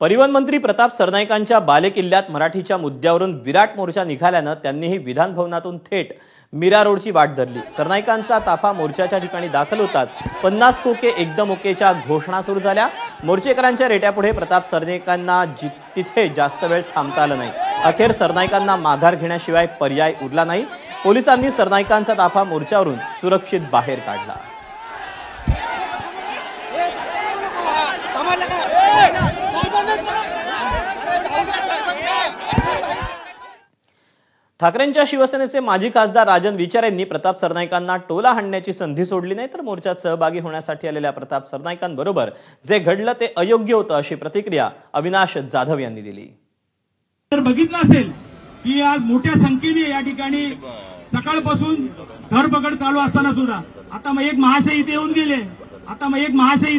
परिवहन मंत्री प्रताप सरनाईकांच्या बालेकिल्ल्यात मराठीच्या मुद्द्यावरून विराट मोर्चा निघाल्यानं त्यांनीही विधान भवनातून थेट मीरा रोडची वाट धरली। सरनाईकांचा ताफा मोर्चाच्या ठिकाणी दाखल होतात 50 खोके एकदम ओकेच्या घोषणा सुरू झाल्या। मोर्चेकरांच्या रेट्यापुढे प्रताप सरनाईकांना तिथे जास्त वेळ थांबता आलं नाही। अखेर सरनाईकांना माघार घेण्याशिवाय पर्याय उरला नाही। पोलिसांनी सरनाईकांचा ताफा मोर्चावरून सुरक्षित बाहेर काढला। ठाकरेंच्या शिवसेनेचे माजी खासदार राजन विचारे यांनी प्रताप सरनाईकांना टोला हाणण्याची संधी सोडली नाही, तर मोर्चात सहभागी होण्यासाठी आलेल्या प्रताप सरनाईकांबरोबर जे घडलं ते अयोग्य होतं, अशी प्रतिक्रिया अविनाश जाधव यांनी दिली। तर बघितलं असेल की आज मोठ्या संख्येने या ठिकाणी सकाळपासून धरपकड चालू असताना सुद्धा आता मग एक महाशय इथे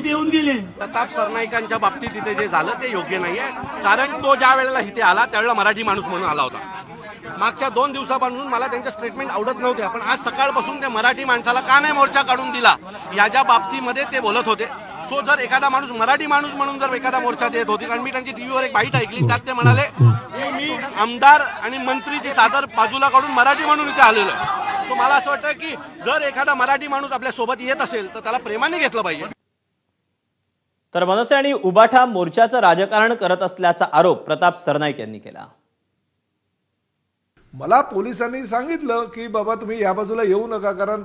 येऊन गेले। प्रताप सरनाईकांच्या बाबतीत इथे जे झालं ते योग्य नाहीये, कारण तो ज्या वेळेला इथे आला त्यावेळेला मराठी माणूस म्हणून आला होता। मागच्या 2 दिवसापासून मला त्यांचे स्टेटमेंट आवडत नव्हते, पण आज सकाळपासून ते मराठी माणसाला का नाही मोर्चा काढून दिला याच्या बाबतीमध्ये ते बोलत होते। सो जर एखादा माणूस मराठी माणूस म्हणून जर एखादा मोर्चा देत होती, कारण मी त्यांची टीव्हीवर एक बाईट ऐकली, त्यात ते म्हणाले की मी आमदार आणि मंत्रीची चादर बाजूला काढून मराठी म्हणून इथे आलेलो आहे। तो मला असं वाटतं की जर एखादा मराठी माणूस आपल्या सोबत येत असेल तर त्याला प्रेमाने घेतलं पाहिजे। तर मनसे आणि उबाठा मोर्चाचं राजकारण करत असल्याचा आरोप प्रताप सरनाईक यांनी केला। मला पोलिसांनी सांगितलं की बाबा तुम्ही या बाजूला येऊ नका, कारण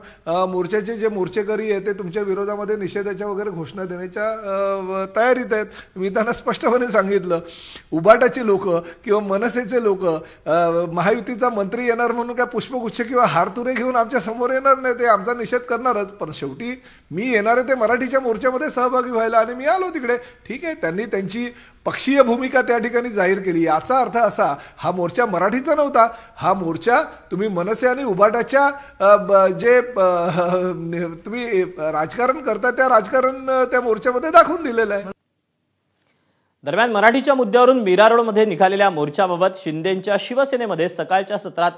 मोर्चाचे जे मोर्चेकरी आहेत ते तुमच्या विरोधामध्ये निषेधाच्या वगैरे घोषणा देण्याच्या तयारीत आहेत। मी त्यांना स्पष्टपणे सांगितलं, उबाटाची लोक किंवा मनसेचे लोक महायुतीचा मंत्री येणार म्हणून काय पुष्पगुच्छ किंवा हारतुरे घेऊन आमच्या समोर येणार नाही, ते आमचा निषेध करणारच। पण शेवटी मी येणार आहे ते मराठीच्या मोर्चामध्ये सहभागी व्हायला, आणि मी आलो तिकडे। ठीक आहे, त्यांनी त्यांची पक्षीय भूमिका त्या ठिकाणी जाहीर केली। याचा अर्थ असा, हा मोर्चा मराठीचा नव्हता, हा मोर्चा तुम्ही मनसे आणि उबाटाच्या जे तुम्ही राजकारण करता त्या राजकारण त्या मोर्चामध्ये दाखवून दिलेलं आहे। दरम्यान मराठीच्या मुद्द्यावरून मीरा रोडमध्ये निघालेल्या मोर्चाबाबत शिंदेंच्या शिवसेनेमध्ये सकाळच्या सत्रात